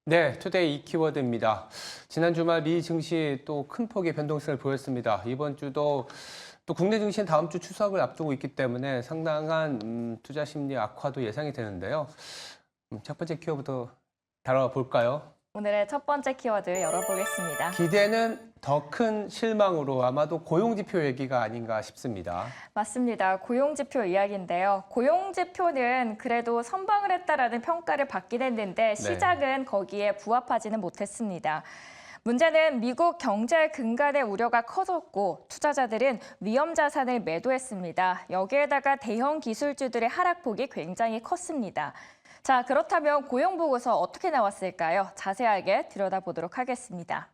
네, 투데이 이 키워드입니다. 지난 주말 미 증시 또 큰 폭의 변동성을 보였습니다. 이번 주도 또 국내 증시는 다음 주 추석을 앞두고 있기 때문에 상당한 투자 심리 악화도 예상이 되는데요. 첫 번째 키워드부터 다뤄볼까요? 오늘의 첫 번째 키워드 열어보겠습니다. 기대는 더 큰 실망으로 아마도 고용지표 얘기가 아닌가 싶습니다. 맞습니다. 고용지표 이야기인데요. 고용지표는 그래도 선방을 했다라는 평가를 받긴 했는데 시장은 거기에 부합하지는 못했습니다. 문제는 미국 경제 근간의 우려가 커졌고 투자자들은 위험 자산을 매도했습니다. 여기에다가 대형 기술주들의 하락폭이 굉장히 컸습니다. 자, 그렇다면 고용보고서 어떻게 나왔을까요? 자세하게 들여다보도록 하겠습니다.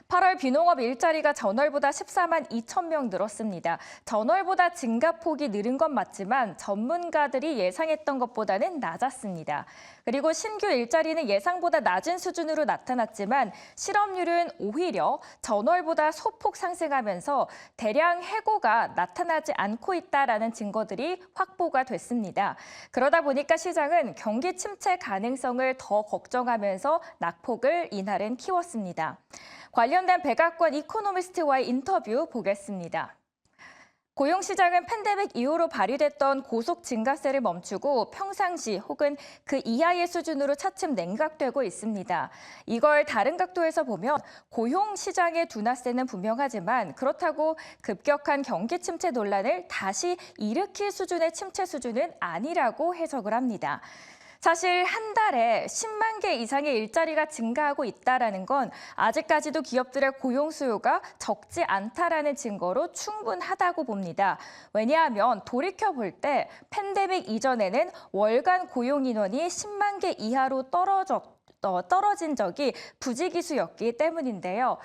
8월 비농업 일자리가 전월보다 14만 2천 명 늘었습니다. 전월보다 증가폭이 느린 건 맞지만 전문가들이 예상했던 것보다는 낮았습니다. 그리고 신규 일자리는 예상보다 낮은 수준으로 나타났지만 실업률은 오히려 전월보다 소폭 상승하면서 대량 해고가 나타나지 않고 있다라는 증거들이 확보가 됐습니다. 그러다 보니까 시장은 경기 침체 가능성을 더 걱정하면서 낙폭을 이날은 키웠습니다. 관련된 백악관 이코노미스트와의 인터뷰 보겠습니다. 고용시장은 팬데믹 이후로 발휘됐던 고속 증가세를 멈추고 평상시 혹은 그 이하의 수준으로 차츰 냉각되고 있습니다. 이걸 다른 각도에서 보면 고용시장의 둔화세는 분명하지만 그렇다고 급격한 경기 침체 논란을 다시 일으킬 수준의 침체 수준은 아니라고 해석을 합니다. 사실 한 달에 10만 개 이상의 일자리가 증가하고 있다는 건 아직까지도 기업들의 고용 수요가 적지 않다라는 증거로 충분하다고 봅니다. 왜냐하면 돌이켜볼 때 팬데믹 이전에는 월간 고용 인원이 10만 개 이하로 떨어진 적이 부지기수였기 때문인데요.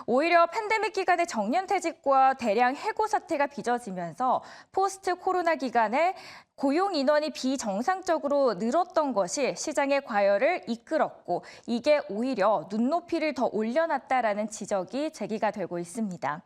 오히려 팬데믹 기간의 정년퇴직과 대량 해고 사태가 빚어지면서 포스트 코로나 기간에 고용 인원이 비정상적으로 늘었던 것이 시장의 과열을 이끌었고 이게 오히려 눈높이를 더 올려놨다라는 지적이 제기가 되고 있습니다.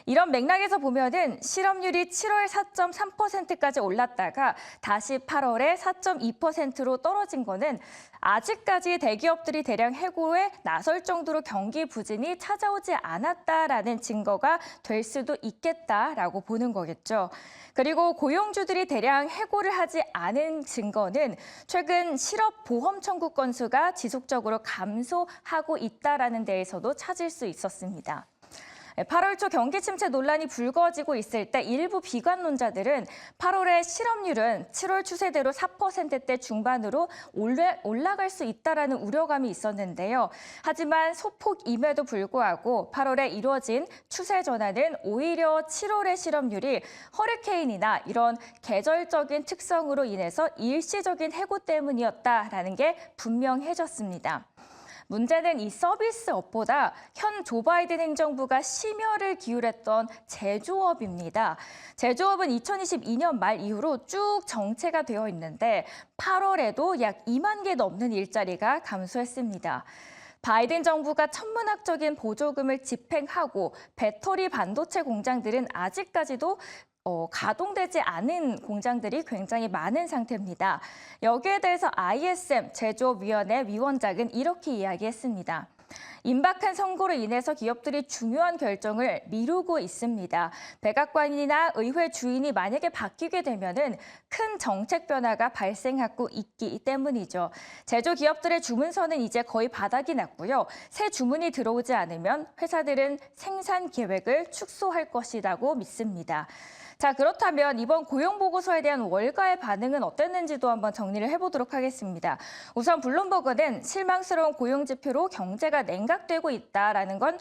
이런 맥락에서 보면은 실업률이 7월 4.3%까지 올랐다가 다시 8월에 4.2%로 떨어진 거는 아직까지 대기업들이 대량 해고에 나설 정도로 경기 부진이 찾아오지 않았다라는 증거가 될 수도 있겠다라고 보는 거겠죠. 그리고 고용주들이 대량 해고를 하지 않은 증거는 최근 실업보험 청구 건수가 지속적으로 감소하고 있다라는 데에서도 찾을 수 있었습니다. 8월 초 경기 침체 논란이 불거지고 있을 때 일부 비관론자들은 8월의 실업률은 7월 추세대로 4%대 중반으로 올라갈 수 있다라는 우려감이 있었는데요. 하지만 소폭임에도 불구하고 8월에 이루어진 추세 전환은 오히려 7월의 실업률이 허리케인이나 이런 계절적인 특성으로 인해서 일시적인 해고 때문이었다라는 게 분명해졌습니다. 문제는 이 서비스업보다 현 조 바이든 행정부가 심혈을 기울였던 제조업입니다. 제조업은 2022년 말 이후로 쭉 정체가 되어 있는데 8월에도 약 2만 개 넘는 일자리가 감소했습니다. 바이든 정부가 천문학적인 보조금을 집행하고 배터리 반도체 공장들은 아직까지도 가동되지 않은 공장들이 굉장히 많은 상태입니다. 여기에 대해서 ISM 제조업위원회 위원장은 이렇게 이야기했습니다. 임박한 선거로 인해서 기업들이 중요한 결정을 미루고 있습니다. 백악관이나 의회 주인이 만약에 바뀌게 되면은 큰 정책 변화가 발생하고 있기 때문이죠. 제조 기업들의 주문서는 이제 거의 바닥이 났고요. 새 주문이 들어오지 않으면 회사들은 생산 계획을 축소할 것이라고 믿습니다. 자, 그렇다면 이번 고용보고서에 대한 월가의 반응은 어땠는지도 한번 정리를 해보도록 하겠습니다. 우선 블룸버그는 실망스러운 고용지표로 경제가 냉각되고 있다라는 건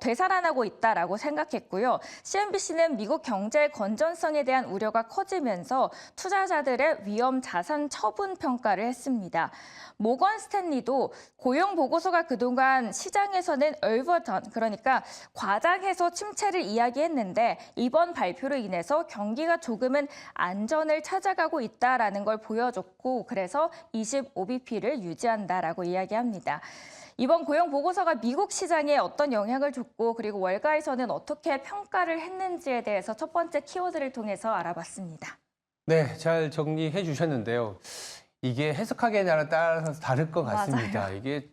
되살아나고 있다라고 생각했고요. CNBC는 미국 경제의 건전성에 대한 우려가 커지면서 투자자들의 위험 자산 처분 평가를 했습니다. 모건 스탠리도 고용보고서가 그동안 시장에서는 얼버전, 그러니까 과장해서 침체를 이야기했는데 이번 발표로 인해서 경기가 조금은 안전을 찾아가고 있다라는 걸 보여줬고 그래서 25bp를 유지한다라고 이야기합니다. 이번 고용 보고서가 미국 시장에 어떤 영향을 줬고 그리고 월가에서는 어떻게 평가를 했는지에 대해서 첫 번째 키워드를 통해서 알아봤습니다. 네, 잘 정리해 주셨는데요. 이게 해석하기에 따라서 다를 것 같습니다. 맞아요. 이게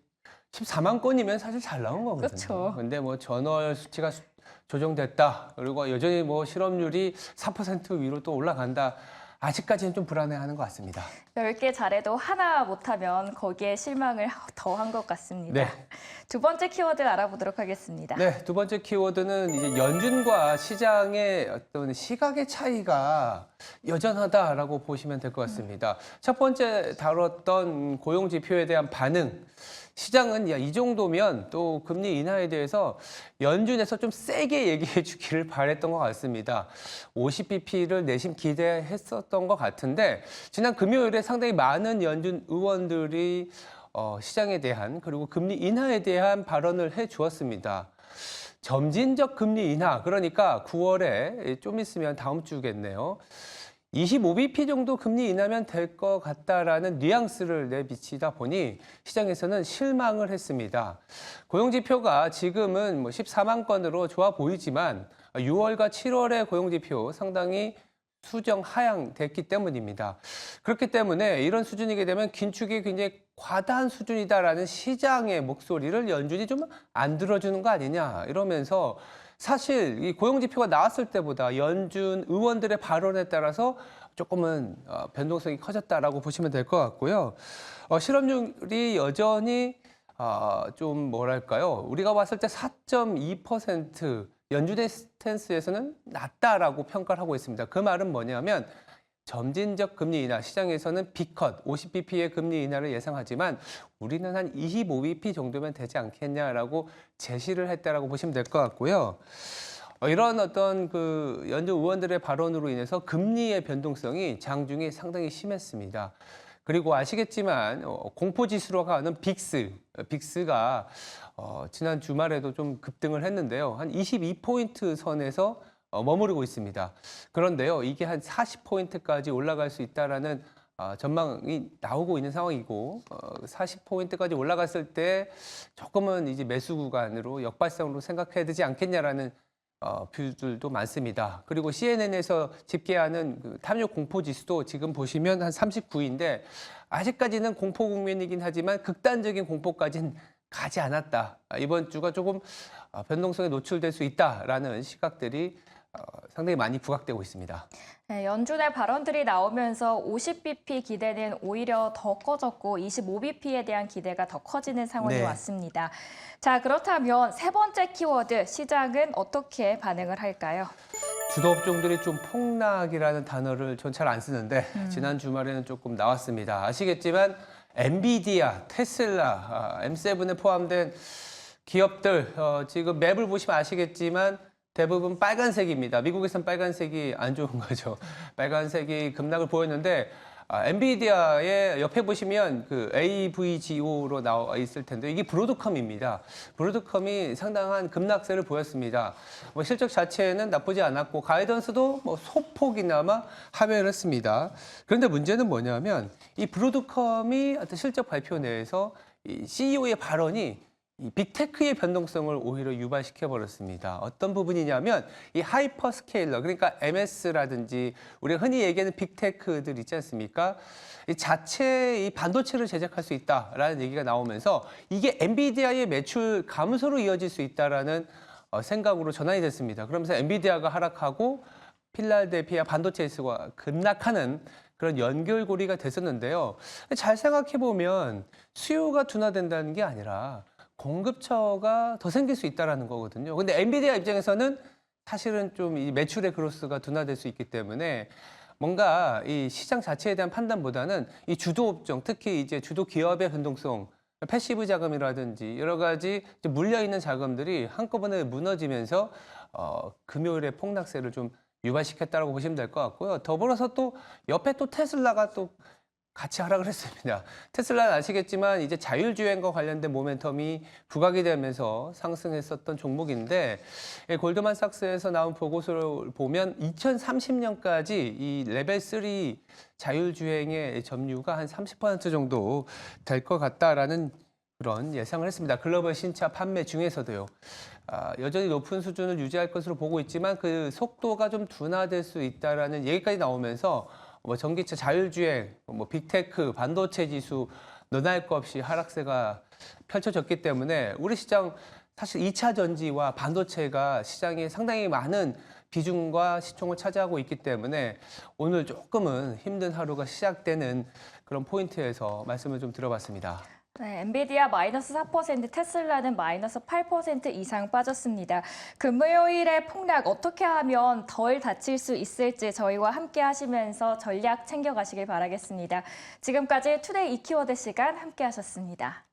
14만 건이면 사실 잘 나온 거거든요. 그렇죠. 근데 뭐 전월 수치가 조정됐다. 그리고 여전히 뭐 실업률이 4% 위로 또 올라간다. 아직까지는 좀 불안해하는 것 같습니다. 10개 잘해도 하나 못하면 거기에 실망을 더한 것 같습니다. 네. 두 번째 키워드 알아보도록 하겠습니다. 네, 두 번째 키워드는 이제 연준과 시장의 어떤 시각의 차이가 여전하다라고 보시면 될 것 같습니다. 첫 번째 다뤘던 고용 지표에 대한 반응. 시장은 야, 이 정도면 또 금리 인하에 대해서 연준에서 좀 세게 얘기해 주기를 바랬던 것 같습니다. 50bp를 내심 기대했었던 것 같은데 지난 금요일에 상당히 많은 연준 의원들이 시장에 대한 그리고 금리 인하에 대한 발언을 해 주었습니다. 점진적 금리 인하, 그러니까 9월에 좀 있으면 다음 주겠네요. 25bp 정도 금리 인하면 될 것 같다라는 뉘앙스를 내비치다 보니 시장에서는 실망을 했습니다. 고용지표가 지금은 뭐 14만 건으로 좋아 보이지만 6월과 7월의 고용지표 상당히 수정 하향됐기 때문입니다. 그렇기 때문에 이런 수준이게 되면 긴축이 굉장히 과다한 수준이다라는 시장의 목소리를 연준이 좀 안 들어주는 거 아니냐 이러면서 사실 이 고용지표가 나왔을 때보다 연준 의원들의 발언에 따라서 조금은 변동성이 커졌다라고 보시면 될 것 같고요. 실업률이 여전히 좀 뭐랄까요? 우리가 봤을 때 4.2% 연준의 스탠스에서는 낮다라고 평가를 하고 있습니다. 그 말은 뭐냐면 점진적 금리 인하, 시장에서는 B컷 50bp의 금리 인하를 예상하지만 우리는 한 25bp 정도면 되지 않겠냐라고 제시를 했다라고 보시면 될 것 같고요. 이런 어떤 그 연준 의원들의 발언으로 인해서 금리의 변동성이 장중에 상당히 심했습니다. 그리고 아시겠지만 공포지수로 하는 빅스가 지난 주말에도 좀 급등을 했는데요. 한 22포인트 선에서 머무르고 있습니다. 그런데요, 이게 한 40포인트까지 올라갈 수 있다라는 전망이 나오고 있는 상황이고 40포인트까지 올라갔을 때 조금은 이제 매수 구간으로 역발상으로 생각해야 되지 않겠냐라는 뷰들도 많습니다. 그리고 CNN에서 집계하는 그 탐욕 공포 지수도 지금 보시면 한 39인데 아직까지는 공포 국면이긴 하지만 극단적인 공포까지는 가지 않았다. 이번 주가 조금 변동성에 노출될 수 있다라는 시각들이 상당히 많이 부각되고 있습니다. 네, 연준의 발언들이 나오면서 50bp 기대는 오히려 더 꺼졌고 25bp에 대한 기대가 더 커지는 상황이 네. 왔습니다. 자, 그렇다면 세 번째 키워드, 시장은 어떻게 반응을 할까요? 주도 업종들이 좀 폭락이라는 단어를 전 잘 안 쓰는데 지난 주말에는 조금 나왔습니다. 아시겠지만 엔비디아, 테슬라, M7에 포함된 기업들 지금 맵을 보시면 아시겠지만 대부분 빨간색입니다. 미국에선 빨간색이 안 좋은 거죠. 빨간색이 급락을 보였는데 엔비디아의 옆에 보시면 그 AVGO로 나와 있을 텐데 이게 브로드컴입니다. 브로드컴이 상당한 급락세를 보였습니다. 뭐 실적 자체는 나쁘지 않았고 가이던스도 뭐 소폭이나마 하회를 했습니다. 그런데 문제는 뭐냐면 이 브로드컴이 어떤 실적 발표 내에서 이 CEO의 발언이 이 빅테크의 변동성을 오히려 유발시켜 버렸습니다. 어떤 부분이냐면 이 하이퍼스케일러, 그러니까 MS라든지 우리가 흔히 얘기하는 빅테크들 있지 않습니까? 이 자체 이 반도체를 제작할 수 있다라는 얘기가 나오면서 이게 엔비디아의 매출 감소로 이어질 수 있다라는 생각으로 전환이 됐습니다. 그러면서 엔비디아가 하락하고 필라델피아 반도체가 급락하는 그런 연결고리가 됐었는데요. 잘 생각해 보면 수요가 둔화된다는 게 아니라 공급처가 더 생길 수 있다는 거거든요. 근데 엔비디아 입장에서는 사실은 좀 이 매출의 그로스가 둔화될 수 있기 때문에 뭔가 이 시장 자체에 대한 판단보다는 이 주도 업종, 특히 이제 주도 기업의 변동성, 패시브 자금이라든지 여러 가지 이제 물려 있는 자금들이 한꺼번에 무너지면서 금요일에 폭락세를 좀 유발시켰다고 보시면 될 것 같고요. 더불어서 또 옆에 또 테슬라가 또 같이 하락을 했습니다. 테슬라는 아시겠지만 이제 자율주행과 관련된 모멘텀이 부각이 되면서 상승했었던 종목인데 골드만삭스에서 나온 보고서를 보면 2030년까지 이 레벨 3 자율주행의 점유가 한 30% 정도 될 것 같다라는 그런 예상을 했습니다. 글로벌 신차 판매 중에서도요. 여전히 높은 수준을 유지할 것으로 보고 있지만 그 속도가 좀 둔화될 수 있다라는 얘기까지 나오면서 뭐 전기차 자율주행, 뭐 빅테크, 반도체 지수 너나 할 것 없이 하락세가 펼쳐졌기 때문에 우리 시장 사실 2차 전지와 반도체가 시장에 상당히 많은 비중과 시총을 차지하고 있기 때문에 오늘 조금은 힘든 하루가 시작되는 그런 포인트에서 말씀을 좀 드려봤습니다. 네, 엔비디아 마이너스 4%, 테슬라는 마이너스 8% 이상 빠졌습니다. 금요일의 폭락 어떻게 하면 덜 다칠 수 있을지 저희와 함께 하시면서 전략 챙겨가시길 바라겠습니다. 지금까지 투데이 이키워드 시간 함께 하셨습니다.